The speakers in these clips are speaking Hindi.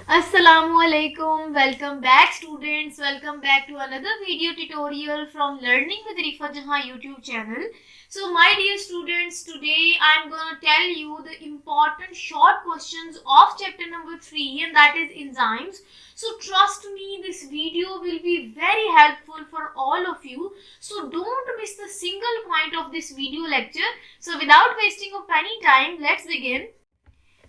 Assalamualaikum. Welcome back students. Welcome back to another video tutorial from Learning with Rifa Jahan YouTube channel. So my dear students, today I am going to tell you the important short questions of chapter number 3, and that is enzymes. So trust me, this video will be very helpful for all of you. So don't miss the single point of this video lecture. So without wasting of any time, let's begin.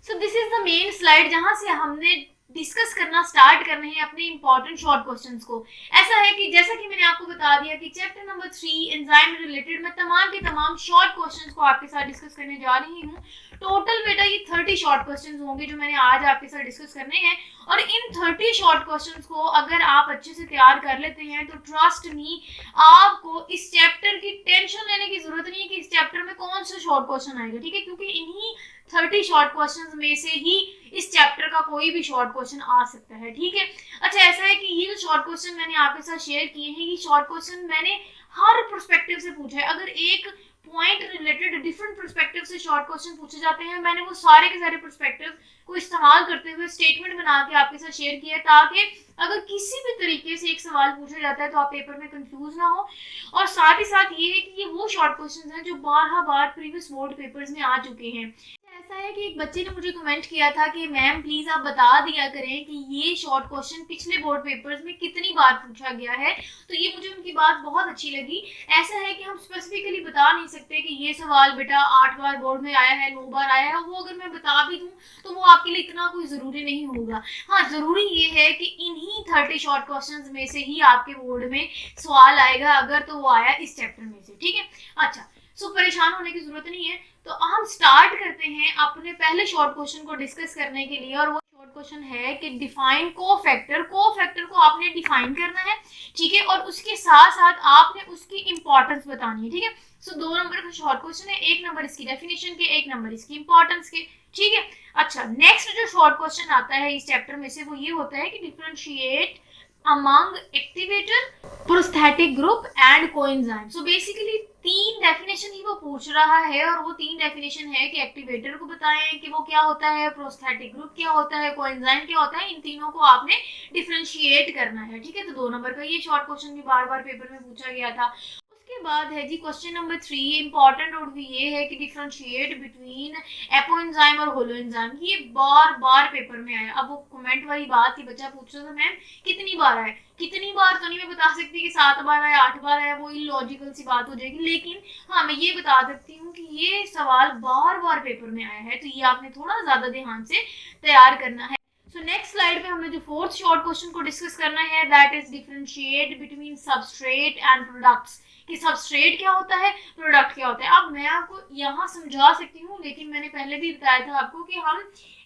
So this is the main slide जहाँ से हमने डिस्कस करना स्टार्ट करने हैं अपने इंपॉर्टेंट शॉर्ट क्वेश्चंस को। ऐसा है कि जैसा कि मैंने आपको बता दिया कि चैप्टर नंबर 3 एंजाइम रिलेटेड मैं तमाम के तमाम शॉर्ट क्वेश्चंस को आपके साथ डिस्कस करने जा रही हूँ। टोटल बेटा ये 30 शॉर्ट क्वेश्चंस होंगे जो मैंने आज आपके साथ डिस्कस करने हैं, और इन 30 शॉर्ट क्वेश्चंस को अगर आप अच्छे से तैयार कर लेते हैं तो ट्रस्ट मी, आपको इस चैप्टर की टेंशन लेने की जरूरत नहीं है कि इस चैप्टर में कौन सा शॉर्ट क्वेश्चन आएगा, ठीक है, क्योंकि इन्हीं 30 शॉर्ट क्वेश्चंस में से ही इस चैप्टर का कोई भी शॉर्ट क्वेश्चन आ सकता है, ठीक है। अच्छा, ऐसा है कि ये जो शॉर्ट क्वेश्चन मैंने आपके साथ शेयर किए हैं, ये शॉर्ट क्वेश्चन मैंने हर पर्सपेक्टिव से पूछा है। अगर एक पॉइंट रिलेटेड डिफरेंट पर्सपेक्टिव से शॉर्ट क्वेश्चन पूछे जाते हैं, मैंने वो सारे के सारे पर्सपेक्टिव को इस्तेमाल करते हुए स्टेटमेंट बना के आपके साथ शेयर किया है, ताकि अगर किसी भी तरीके से एक सवाल पूछा जाता है तो आप पेपर में कंफ्यूज ना हो। और साथ ही साथ ये है कि ये वो शॉर्ट क्वेश्चन हैं जो बार प्रीवियस बोर्ड पेपर्स में आ चुके हैं। ऐसा है कि एक बच्चे ने मुझे कमेंट किया था कि मैम प्लीज आप बता दिया करें कि ये शॉर्ट क्वेश्चन पिछले बोर्ड पेपर्स में कितनी बार पूछा गया है, तो ये मुझे उनकी बात बहुत अच्छी लगी। ऐसा है कि हम स्पेसिफिकली बता नहीं सकते कि ये सवाल बेटा 8 बार बोर्ड में आया है, 9 बार आया है। वो अगर मैं बता भी दूं तो वो आपके लिए इतना कोई जरूरी नहीं होगा। हाँ, जरूरी ये है कि इन्हीं 30 शॉर्ट क्वेश्चन में से ही आपके बोर्ड में सवाल आएगा, अगर तो वो आया इस चैप्टर में से, ठीक है। अच्छा, सो परेशान होने की जरूरत नहीं है। तो हम स्टार्ट करते हैं अपने पहले शॉर्ट क्वेश्चन को डिस्कस करने के लिए, और वो शॉर्ट क्वेश्चन है कि डिफाइन कोफैक्टर। कोफैक्टर को आपने डिफाइन करना है, ठीक है, और उसके साथ साथ आपने उसकी इंपॉर्टेंस बतानी है, ठीक है। सो 2 नंबर का शॉर्ट क्वेश्चन है, 1 नंबर इसकी डेफिनेशन के, 1 नंबर इसकी इंपॉर्टेंस के, ठीक है। अच्छा, नेक्स्ट जो शॉर्ट क्वेश्चन आता है इस चैप्टर में से वो ये होता है कि differentiate among activator, prosthetic group and coenzyme. So basically 3 definition ही वो पूछ रहा है, और वो 3 डेफिनेशन है कि एक्टिवेटर को बताएं कि वो क्या होता है, प्रोस्थेटिक ग्रुप क्या होता है, कोएंजाइम क्या होता है। इन तीनों को आपने डिफरेंशिएट करना है, ठीक है। तो 2 नंबर का ये शॉर्ट क्वेश्चन भी बार पेपर में पूछा गया था। उसके बाद है जी क्वेश्चन नंबर 3, इंपॉर्टेंट और भी ये है कि डिफरेंशिएट बिटवीन एपोएंजाइम और होलोएंजाइम। ये बार पेपर में आया। अब वो कमेंट वाली बात थी, बच्चा पूछ रहा था मैम कितनी बार आया, कितनी बार तो नहीं मैं बता सकती कि 7 बार आया, 8 बार आया, वो इलॉजिकल सी बात हो जाएगी। लेकिन हाँ, मैं ये बता सकती हूँ कि ये सवाल बार पेपर में आया है, तो ये आपने थोड़ा ज्यादा ध्यान से तैयार करना है। सो नेक्स्ट स्लाइड पे हमें जो 4th शॉर्ट क्वेश्चन को डिस्कस करना है, that is differentiate between substrate and products. कि सबस्ट्रेट क्या होता है, प्रोडक्ट क्या होता है। अब मैं आपको यहाँ समझा सकती हूँ, लेकिन मैंने पहले भी बताया था आपको कि हम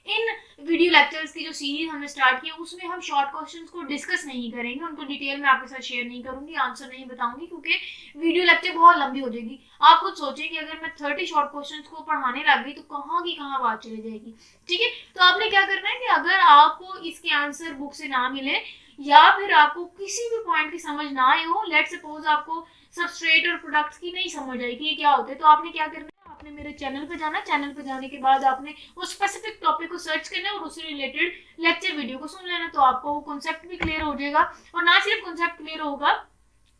इन वीडियो लेक्चर्स की जो सीरीज हमने स्टार्ट की उसमें हम शॉर्ट क्वेश्चंस को डिस्कस नहीं करेंगे, उनको डिटेल में आपके साथ शेयर नहीं करूंगी, आंसर नहीं बताऊंगी, क्योंकि वीडियो लेक्चर बहुत लंबी हो जाएगी। आप खुद सोचें कि अगर मैं 30 शॉर्ट क्वेश्चंस को पढ़ाने लग गई तो कहाँ की कहाँ बात चली जाएगी, ठीक है। तो आपने क्या करना है कि अगर आपको इसके आंसर बुक से ना मिले या फिर आपको किसी भी पॉइंट की समझ ना आए हो, लेट सपोज आपको सबस्ट्रेट और प्रोडक्ट्स की नहीं समझ आई कि ये क्या होते हैं, तो आपने क्या करना है, आपने मेरे चैनल पे जाना। चैनल पे जाने के बाद आपने वो स्पेसिफिक टॉपिक को सर्च करना है और उससे रिलेटेड लेक्चर वीडियो को सुन लेना, तो आपको वो कॉन्सेप्ट भी क्लियर हो जाएगा। और ना सिर्फ कॉन्सेप्ट क्लियर होगा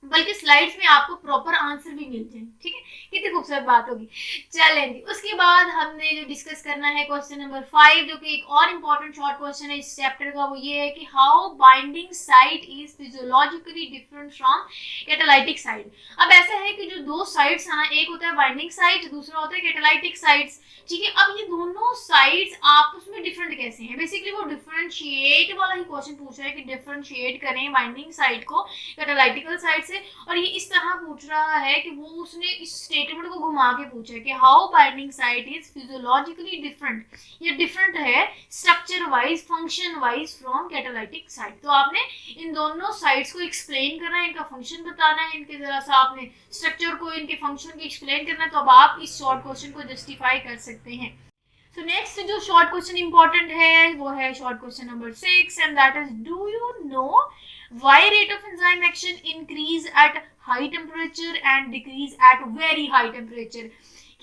बल्कि स्लाइड्स में आपको प्रॉपर आंसर भी मिल जाए, ठीक है। कितनी खूबसूरत बात होगी। चलेंगे, उसके बाद हमने जो डिस्कस करना है क्वेश्चन नंबर 5, जो कि एक और इम्पोर्टेंट शॉर्ट क्वेश्चन है इस चैप्टर का, वो ये है कि how binding site is physiologically different from catalytic site. अब ऐसा है कि जो 2 साइट्स है ना, एक होता है बाइंडिंग साइट, दूसरा होता है कैटालाइटिक साइट्स, ठीक है। अब ये दोनों साइट्स आपस में डिफरेंट कैसे हैं, बेसिकली वो डिफरेंशिएट वाला ही क्वेश्चन पूछ रहा है कि डिफरेंशिएट करें बाइंडिंग साइट को कैटालाइटिकल साइट से। और ये इस तरह पूछ रहा है कि वो उसने इस स्टेटमेंट को घुमा के पूछा है कि how binding site is physiologically different. ये डिफरेंट है structure wise, function wise from catalytic site. तो आपने इन दोनों साइट्स को एक्सप्लेन करना है, इनका फंक्शन बताना है, इनके जरा सा आपने स्ट्रक्चर को, इनके फंक्शन को एक्सप्लेन करना है, तो अब आप इस शॉर्ट क्वेश्चन को जस्टिफाई कर सकते हैं। सो नेक्स्ट जो शॉर्ट क्वेश्चन इंपॉर्टेंट है वो है short question number 6, and that is do you know why rate of enzyme action increase at high temperature and decrease at very high temperature।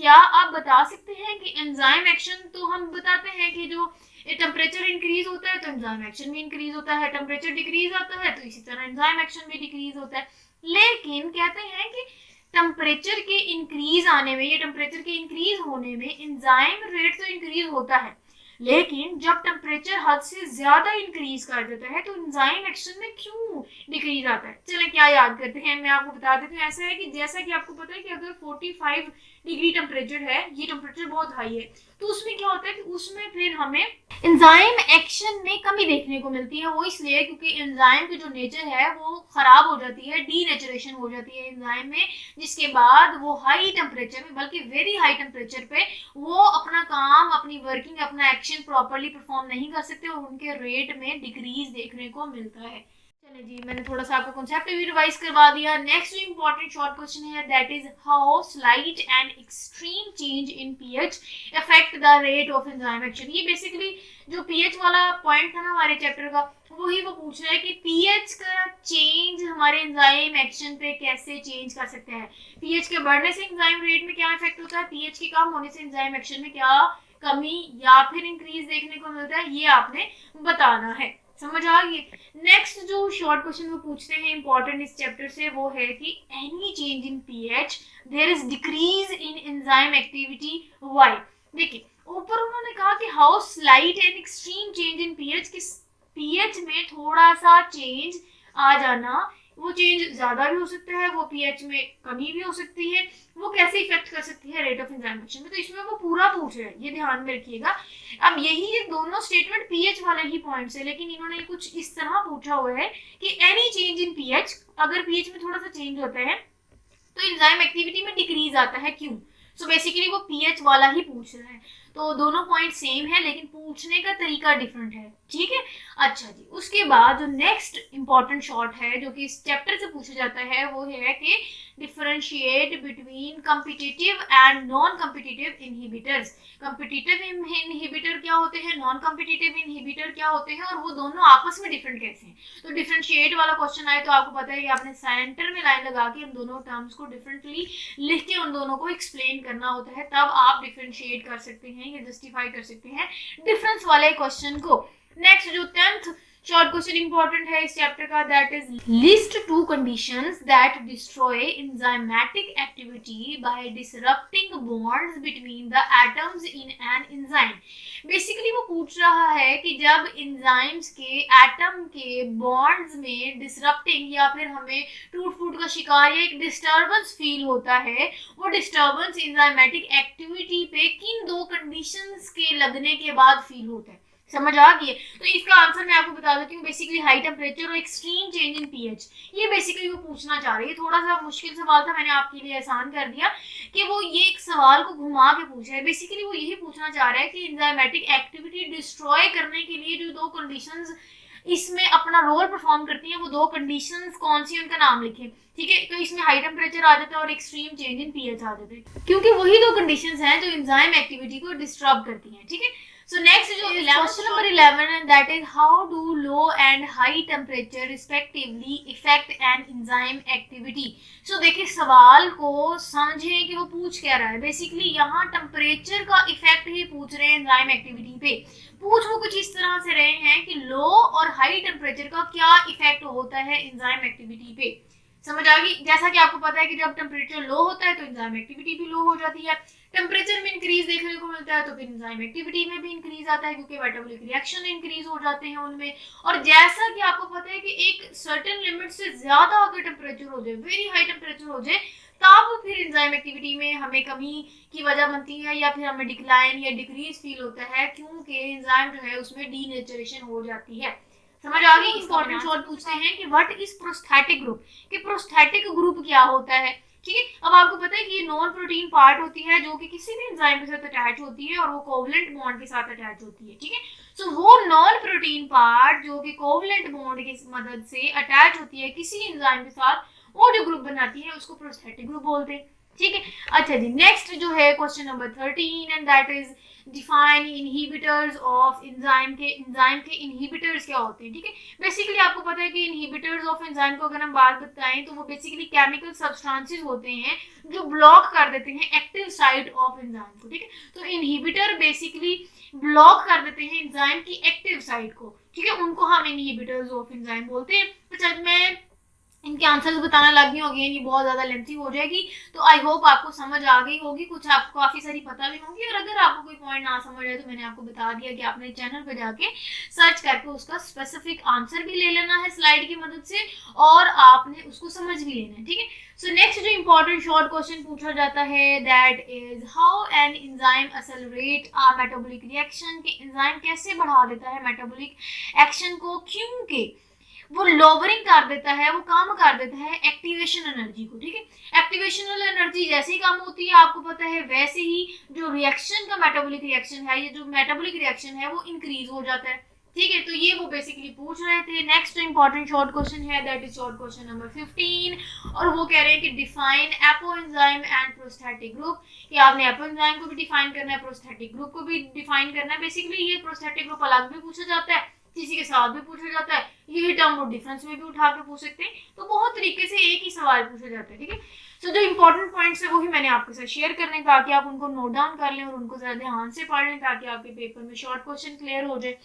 क्या आप बता सकते हैं कि एंजाइम एक्शन, तो हम बताते हैं कि जो टेम्परेचर इंक्रीज होता है तो एंजाइम एक्शन भी इंक्रीज होता है, टेम्परेचर डिक्रीज आता है तो इसी तरह एंजाइम एक्शन भी डिक्रीज होता है। लेकिन कहते हैं कि टेम्परेचर के इंक्रीज आने में या टेम्परेचर के इंक्रीज होने में एंजाइम रेट तो इंक्रीज होता है, लेकिन जब टेम्परेचर हद से ज्यादा इंक्रीज कर देता है तो एंजाइम एक्शन में क्यों डिक्रीज आता है। चलें क्या याद करते हैं, मैं आपको बता देती हूँ। ऐसा है कि जैसा कि आपको पता है कि अगर 45 डिग्री टेम्परेचर है, ये टेम्परेचर बहुत हाई है, तो उसमें क्या होता है कि उसमें फिर हमें एंजाइम एक्शन में कमी देखने को मिलती है। वो इसलिए क्योंकि एंजाइम की जो नेचर है वो खराब हो जाती है, डीनेचुरेशन हो जाती है एंजाइम में, जिसके बाद वो हाई टेम्परेचर में, बल्कि वेरी हाई टेम्परेचर पे वो अपना काम, अपनी वर्किंग, अपना एक्शन प्रॉपरली परफॉर्म नहीं कर सकते और उनके रेट में डिक्रीज देखने को मिलता है। चलिए जी, मैंने थोड़ा सा आपको कॉन्सेप्ट भी रिवाइज करवा दिया। नेक्स्ट जो इंपॉर्टेंट शॉर्ट क्वेश्चन है that is how slight and extreme change in pH affect the rate of enzyme action. ये बेसिकली जो पीएच वाला पॉइंट था ना हमारे चैप्टर का, वही वो पूछ रहा है कि पीएच का चेंज हमारे एंजाइम एक्शन पे कैसे चेंज कर सकते हैं। पीएच के बढ़ने से एंजाइम रेट में क्या इफेक्ट होता है, पीएच के कम होने से एंजाइम एक्शन में क्या कमी या फिर इंक्रीज देखने को मिलता है, ये आपने बताना है। समझ आ गई। नेक्स्ट जो शॉर्ट क्वेश्चन वो पूछते हैं इंपॉर्टेंट इस चैप्टर से, वो है कि any change in pH there is decrease in enzyme activity why. देखिए ऊपर उन्होंने कहा कि how slight and extreme change in pH, कि पीएच में थोड़ा सा चेंज आ जाना, वो चेंज ज्यादा भी हो सकता है, वो पीएच में कमी भी हो सकती है, वो कैसे इफेक्ट कर सकती है रेट ऑफ एंजाइम एक्शन में। तो इसमें वो पूरा पूछ रहे हैं, ये ध्यान में रखिएगा। अब यही दोनों स्टेटमेंट पीएच वाले ही पॉइंट्स है, लेकिन इन्होंने कुछ इस तरह पूछा हुआ है कि एनी चेंज इन पीएच, अगर पीएच में थोड़ा सा चेंज होता है तो एंजाइम एक्टिविटी में डिक्रीज आता है, क्यों। सो बेसिकली वो पीएच वाला ही पूछ रहा है। तो दोनों पॉइंट सेम है लेकिन पूछने का तरीका डिफरेंट है, ठीक है। अच्छा जी, उसके बाद जो नेक्स्ट इंपॉर्टेंट शॉर्ट है जो कि इस चैप्टर से पूछा जाता है, वो है कि differentiate between competitive and non competitive inhibitors. Competitive inhibitor क्या होते हैं, नॉन कॉम्पिटिटिव इनहिबिटर क्या होते हैं, और वो दोनों आपस में डिफरेंट कैसे हैं। तो डिफरेंशिएट वाला क्वेश्चन आए तो आपको पता है कि आपने सेंटर में लाइन लगा के उन दोनों टर्म्स को डिफरेंटली लिख के उन दोनों को एक्सप्लेन करना होता है, तब आप डिफरेंशिएट कर सकते हैं या जस्टिफाई कर सकते हैं डिफरेंस वाले क्वेश्चन को। नेक्स्ट जो 10th शॉर्ट क्वेश्चन इंपॉर्टेंट है इस चैप्टर का, that is list 2 conditions that destroy enzymatic activity by disrupting bonds between the atoms in an enzyme. Basically वो पूछ रहा है कि जब एंजाइम्स के एटम के बॉन्ड्स में डिसरप्टिंग या फिर हमें टूट फूट का शिकार या एक डिस्टर्बेंस फील होता है, वो डिस्टर्बेंस एंजाइमेटिक एक्टिविटी पे किन 2 कंडीशंस के लगने के बाद फील होता है। समझ आ गई। तो इसका आंसर मैं आपको बता देती हूँ, बेसिकली हाई टेम्परेचर और एक्सट्रीम चेंज इन पीएच, ये बेसिकली वो पूछना चाह रही है। थोड़ा सा मुश्किल सवाल था, मैंने आपके लिए आसान कर दिया कि वो ये एक सवाल को घुमा के पूछा है। बेसिकली वो यही पूछना चाह रहा है कि एंजाइमेटिक एक्टिविटी डिस्ट्रॉय करने के लिए जो 2 कंडीशंस इसमें अपना रोल परफॉर्म करती हैं, वो 2 कंडीशंस कौन सी, उनका नाम लिखें, ठीक है। तो इसमें हाई टेम्परेचर आ जाता है और एक्सट्रीम चेंज इन पीएच आ जाता है, क्योंकि वही 2 कंडीशंस हैं जो एंजाइम एक्टिविटी को डिस्टर्ब करती हैं, ठीक है। So next जो question number 11 and that is how do low and high temperature respectively affect an enzyme activity। So देखिए सवाल को समझें कि वो पूछ क्या रहा है। बेसिकली यहाँ टेम्परेचर का इफेक्ट ही पूछ रहे हैं एंजाइम एक्टिविटी पे। पूछ वो कुछ इस तरह से रहे हैं कि लो और हाई टेम्परेचर का क्या इफेक्ट होता है एंजाइम एक्टिविटी पे। समझ आ गई। जैसा कि आपको पता है कि जब टेम्परेचर लो होता है तो एंजाइम एक्टिविटी भी लो हो जाती है, टेम्परेचर में इंक्रीज देखने को मिलता है तो फिर एंजाइम एक्टिविटी में भी इंक्रीज आता है, क्योंकि मेटाबॉलिक रिएक्शन इंक्रीज हो जाते हैं उनमें। और जैसा कि आपको पता है कि एक सर्टेन लिमिट से ज्यादा अगर टेम्परेचर हो जाए, वेरी हाई टेम्परेचर हो जाए, तब फिर एंजाइम एक्टिविटी में हमें कमी की वजह बनती है या फिर हमें डिक्लाइन या डिक्रीज फील होता है, क्योंकि एंजाइम जो है उसमें डीनेचरेशन हो जाती है। समझ आ गई। इंपॉर्टेंट सवाल पूछते हैं कि व्हाट इज प्रोस्थेटिक ग्रुप, कि प्रोस्थेटिक ग्रुप क्या होता है, ठीक है। अब आपको पता है कि ये नॉन प्रोटीन पार्ट होती है जो कि किसी भी एंजाइम के साथ अटैच होती है और वो कोवलेंट बॉन्ड के साथ अटैच होती है, ठीक है। सो वो नॉन प्रोटीन पार्ट जो कि कोवलेंट बॉन्ड की मदद से अटैच होती है किसी एंजाइम के साथ, वो जो ग्रुप बनाती है उसको प्रोस्थेटिक ग्रुप बोलते हैं, ठीक है। अच्छा जी, नेक्स्ट जो है question number 13 and that is define inhibitors of enzyme के इनहिबिटर्स क्या होते हैं, ठीक है। बेसिकली आपको पता है कि इनहिबिटर्स ऑफ एंजाइम को अगर हम बात बताएं तो वो बेसिकली केमिकल सब्सटेंसेस होते हैं जो ब्लॉक कर देते हैं एक्टिव साइट ऑफ एंजाइम को, ठीक है। तो इनहिबिटर बेसिकली ब्लॉक कर देते हैं एंजाइम की एक्टिव साइड को, ठीक है, उनको हम इनहिबिटर्स ऑफ एंजाइम बोलते हैं। तो चल मैं इनके आंसर्स बताना लगी होगी, ये बहुत ज़्यादा लेंथी हो जाएगी, तो आई होप आपको समझ आ गई होगी, कुछ आपको काफ़ी सारी पता भी होंगी, और अगर आपको कोई पॉइंट ना समझ आए तो मैंने आपको बता दिया कि आपने चैनल पे जाके सर्च करके उसका स्पेसिफिक आंसर भी ले लेना है स्लाइड की मदद से, और आपने उसको समझ भी लेना है, ठीक है। सो नेक्स्ट जो इंपॉर्टेंट शॉर्ट क्वेश्चन पूछा जाता है that is how an enzyme accelerate a metabolic reaction, कि एंजाइम कैसे बढ़ा देता है मेटाबॉलिक एक्शन को, क्योंकि वो लोवरिंग कर देता है, वो कम कर देता है एक्टिवेशन एनर्जी को, ठीक है। एक्टिवेशनल एनर्जी जैसे ही कम होती है आपको पता है, वैसे ही जो रिएक्शन का मेटाबॉलिक रिएक्शन है, ये जो मेटाबॉलिक रिएक्शन है वो इंक्रीज हो जाता है, ठीक है। तो ये वो बेसिकली पूछ रहे थे। नेक्स्ट इंपॉर्टेंट शॉर्ट क्वेश्चन है that is short question number 15, और वो कह रहे हैं कि define apo enzyme and prosthetic group, कि आपने एपो एंजाइम को भी डिफाइन करना है, प्रोस्थेटिक ग्रुप को भी डिफाइन करना है। बेसिकली ये प्रोस्थेटिक ग्रुप अलग भी पूछा जाता है, किसी के साथ भी पूछा जाता है, ये टर्म और डिफरेंस में भी उठा के पूछ सकते हैं, तो बहुत तरीके से एक ही सवाल पूछा जाता है, ठीक है। सो जो इंपॉर्टेंट पॉइंट्स है वही मैंने आपके साथ शेयर करने, ताकि आप उनको नोट डाउन कर लें और उनको ज़्यादा ध्यान से पढ़ लें, ताकि आपके पेपर में शॉर्ट क्वेश्चन क्लियर हो जाए।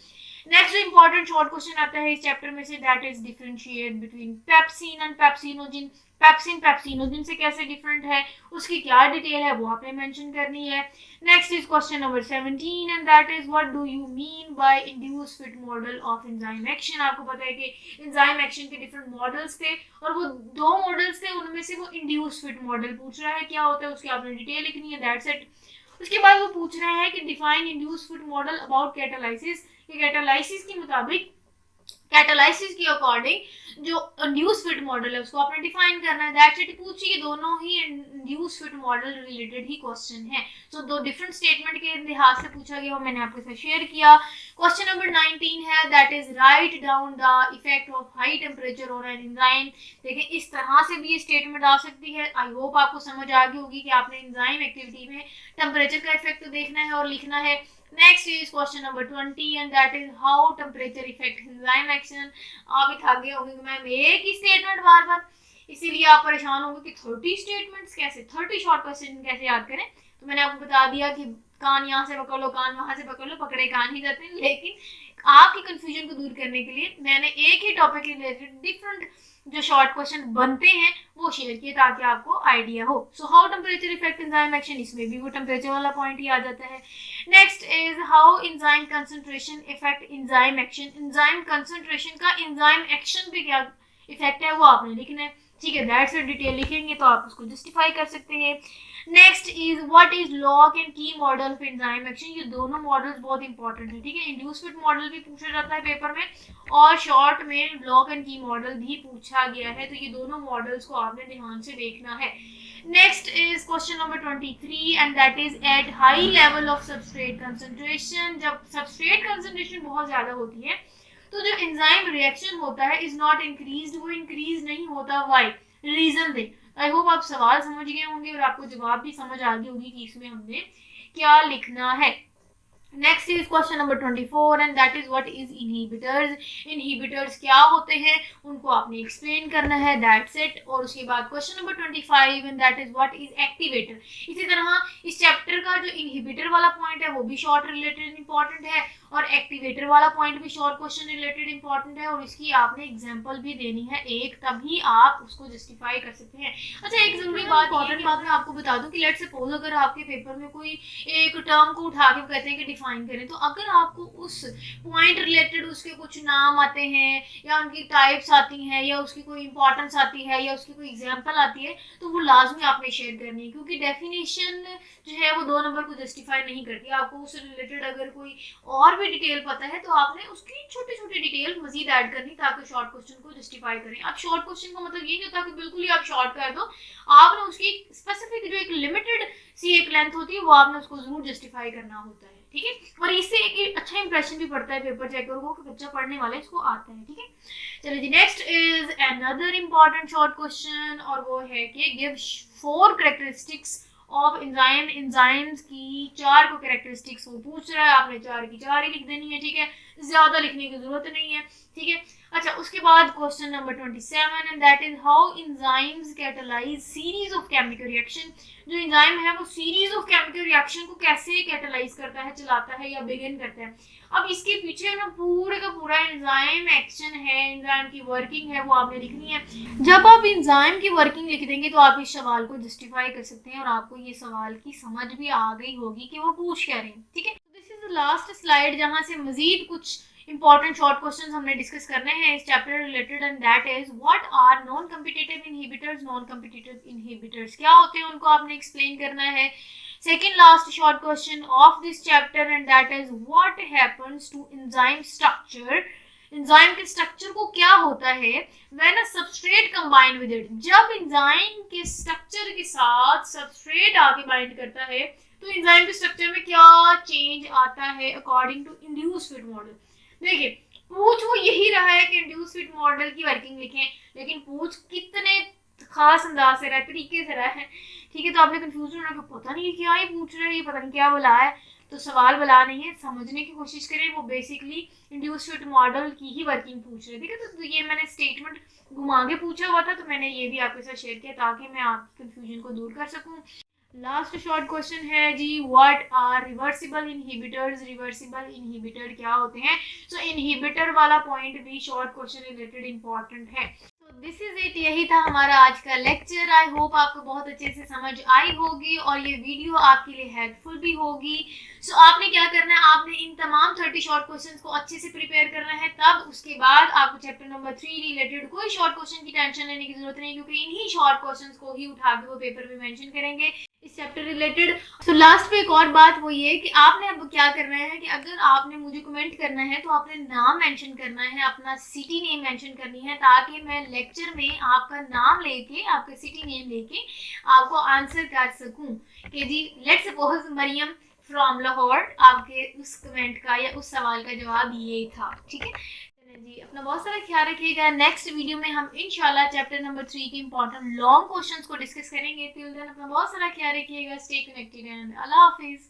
नेक्स्ट जो इंपॉर्टेंट शॉर्ट क्वेश्चन आता है इस चैप्टर में say that is differentiate between pepsin and pepsinogen, pepsin pepsinogen से कैसे डिफरेंट है, उसकी क्या डिटेल है वो आपने मेंशन करनी है। Next is question number 17 and that is what do you mean by induce fit model of enzyme action. आपको पता है कि एंजाइम एक्शन के डिफरेंट मॉडल्स थे, और वो दो मॉडल्स थे, उनमें से वो इंड्यूस फिट मॉडल पूछ रहा है क्या होता है, उसकी आपने डिटेल लिखनी है, दैट्स इट। उसके बाद वो पूछ रहा है कि define induce fit model about catalysis, कि कैटालाइसिस के मुताबिक, कैटालाइसिस के अकॉर्डिंग जो इंड्यूस फिट मॉडल है उसको आपने डिफाइन करना है, दैट्स इट। पूछिए, दोनों ही इंड्यूस फिट मॉडल रिलेटेड ही क्वेश्चन है, सो दो डिफरेंट स्टेटमेंट के लिहाज से पूछा गया, वो मैंने आपके साथ शेयर किया। क्वेश्चन नंबर 19 है that is write down the effect of high temperature on an enzyme. देखिए इस तरह से भी ये स्टेटमेंट आ सकती है, आई होप आपको समझ आ गई होगी कि आपने एंजाइम एक्टिविटी में टेम्परेचर का इफेक्ट तो देखना है और लिखना है। Next is question number 20 and that is how temperature effect enzyme action. आप भी थक गए होंगे मैम एक ही स्टेटमेंट बार बार, इसीलिए आप परेशान होंगे कि 30 स्टेटमेंट्स कैसे, 30 शॉर्ट क्वेश्चन कैसे याद करें। तो मैंने आपको बता दिया कि कान यहाँ से पकड़ लो, कान वहां से पकड़ लो, पकड़े कान ही जाते हैं। लेकिन आपकी कंफ्यूजन को दूर करने के लिए मैंने एक ही टॉपिक रिलेटेड डिफरेंट जो शॉर्ट क्वेश्चन बनते हैं वो शेयर किए, ताकि आपको आइडिया हो। So how temperature effect enzyme action, इसमें भी वो टेम्परेचर वाला पॉइंट ही आ जाता है। Next is how enzyme concentration effect enzyme action, enzyme concentration का एंजाइम एक्शन पे क्या इफेक्ट है वो आपने लिखना है, ठीक है, दैट्स इट। डिटेल लिखेंगे तो आप उसको जस्टिफाई कर सकते हैं। Next is what is log and की मॉडल ऑफ एंजाइम एक्शन, ये दोनों मॉडल्स बहुत इंपॉर्टेंट है, ठीक है। इंड्यूस फिट मॉडल भी पूछा जाता है पेपर में, और शॉर्ट में लॉग एंड की मॉडल भी पूछा गया है, तो ये दोनों मॉडल्स को आपने ध्यान से देखना है। Next is question number 23 and that is at high level of substrate concentration, जब सबस्ट्रेट कंसंट्रेशन बहुत ज्यादा होती है तो जो एंजाइम रिएक्शन होता है इज नॉट इंक्रीज, वो इंक्रीज नहीं होता, व्हाई, रीजन दे। आई होप आप सवाल समझ गए होंगे और आपको जवाब भी समझ आ गई होगी कि इसमें हमने क्या लिखना है। Next is question number 24 and that is what is inhibitors, inhibitors क्या होते हैं उनको आपने एक्सप्लेन करना है, दैट्स इट। और उसके बाद question number 25 and that is what is activator. इसी तरह इस चैप्टर का जो इनहिबिटर वाला पॉइंट है वो भी शॉर्ट रिलेटेड इंपॉर्टेंट है, और एक्टिवेटर वाला पॉइंट भी शॉर्ट क्वेश्चन रिलेटेड इंपॉर्टेंट है, और इसकी आपने एग्जांपल भी देनी है एक, तभी आप उसको जस्टिफाई कर सकते हैं। अच्छा एक जरूरी बात, इंपॉर्टेंट बात मैं आपको बता दूं कि लेट्स सपोज अगर आपके पेपर में कोई एक टर्म को उठा के कहते हैं कि डिफाइन करें, तो अगर आपको उस पॉइंट रिलेटेड उसके कुछ नाम आते हैं या उनकी टाइप्स आती हैं या उसकी कोई इंपॉर्टेंस आती है या उसकी कोई एग्जांपल आती है, तो वो लाजमी आपने शेयर करनी है, क्योंकि डेफिनेशन जो है वो 2 नंबर को जस्टिफाई नहीं करती। आपको उससे रिलेटेड अगर कोई और भी डिटेल पता है तो आपने उसकी छोटी छोटी डिटेल मजीद ऐड करनी, ताकि शॉर्ट क्वेश्चन को जस्टिफाई करें। अब शॉर्ट क्वेश्चन का मतलब ये नहीं होता कि बिल्कुल ही आप शॉर्ट कर दो, आपने उसकी स्पेसिफिक जो एक लिमिटेड सी एक लेंथ होती है वो आपने उसको जरूर जस्टिफाई करना होता है, ठीक है। और इससे एक अच्छा इंप्रेशन भी पड़ता है पेपर चेकर को कि बच्चा पढ़ने वाला इसको आता है, ठीक है। चलिए जी, next is another important short question, और वो है कि give 4 characteristics of enzyme, enzymes की 4 को कैरेक्टरिस्टिक्स वो पूछ रहा है, आपने 4 की 4 ही लिख देनी है, ठीक है। ज़्यादा लिखने की ज़रूरत नहीं है, ठीक है। अच्छा, उसके बाद question number 27 and that is how enzymes catalyse series of chemical reaction. जो एंजाइम है वो सीरीज ऑफ केमिकल रिएक्शन को कैसे कैटालाइज करता है, चलाता है या बिगिन करता है। अब इसके पीछे ना पूरे का पूरा एंजाइम एक्शन है, एंजाइम की वर्किंग है, वो आपने लिखनी है। जब आप एंजाइम की वर्किंग लिख देंगे तो आप इस सवाल को जस्टिफाई कर सकते हैं और आपको ये सवाल की समझ भी आ गई होगी कि वो पूछ क्या रहे हैं, ठीक है। This is the last slide जहां से मजीद कुछ इंपॉर्टेंट शॉर्ट क्वेश्चंस हमने डिस्कस करने हैं इस chapter related and that is what are non competitive inhibitors. Non competitive inhibitors क्या होते हैं, उनको आपने एक्सप्लेन करना है। Second last short question of this chapter and that is what happens to enzyme structure. Enzyme के स्ट्रक्चर को क्या होता है when a substrate combine with it. जब एंजाइम के स्ट्रक्चर के साथ सबस्ट्रेट आके बाइंड करता है तो एंजाइम के स्ट्रक्चर में क्या चेंज आता है according to induce fit model. देखिए, पूछ वो यही रहा है कि इंड्यूस फिट मॉडल की वर्किंग लिखें, लेकिन पूछ कितने खास अंदाज से रहा है, तरीके से रहा है, ठीक है। तो आपने कंफ्यूजन होना कि पता नहीं क्या ही पूछ रहे हैं, ये पता नहीं क्या बुला है। तो सवाल बुला नहीं है, समझने की कोशिश करें। वो बेसिकली इंड्यूस फिट मॉडल की ही वर्किंग पूछ रहे थे, ठीक है। तो ये मैंने स्टेटमेंट घुमा के पूछा हुआ था, तो मैंने ये भी आपके साथ शेयर किया ताकि मैं आपकी कंफ्यूजन को दूर कर सकूं। लास्ट शॉर्ट क्वेश्चन है जी, what are reversible inhibitors. Reversible inhibitor क्या होते हैं। सो इनहिबिटर वाला पॉइंट भी शॉर्ट क्वेश्चन रिलेटेड इंपॉर्टेंट है। तो दिस इज इट, यही था हमारा आज का लेक्चर। आई होप आपको बहुत अच्छे से समझ आई होगी और ये वीडियो आपके लिए हेल्पफुल भी होगी। सो आपने क्या करना है, आपने इन तमाम 30 शॉर्ट क्वेश्चंस को अच्छे से प्रिपेयर करना है। तब उसके बाद आपको चैप्टर नंबर 3 रिलेटेड कोई शॉर्ट क्वेश्चन की टेंशन लेने की जरूरत नहीं, क्योंकि इन्हीं शॉर्ट क्वेश्चंस को ही उठा के वो पेपर में मेंशन करेंगे इस चैप्टर रिलेटेड। सो लास्ट पे एक और बात वो ये कि आपने अब क्या करना है कि अगर आपने मुझे कमेंट करना है तो आपने नाम मेंशन करना है, अपना सिटी नेम मेंशन करनी है, ताकि मैं लेक्चर में आपका नाम लेके, आपका सिटी नेम लेके आपको आंसर कर सकूं कि जी let's suppose Maryam from Lahore, आपके उस कमेंट का या उस सवाल का जवाब ये था, ठीक है जी। अपना बहुत सारा ख्याल रखिएगा। नेक्स्ट वीडियो में हम इंशाल्लाह चैप्टर नंबर 3 के इंपॉर्टेंट लॉन्ग क्वेश्चंस को डिस्कस करेंगे। टिल देन अपना बहुत सारा ख्याल रखिएगा। Stay connected and Allah Hafiz.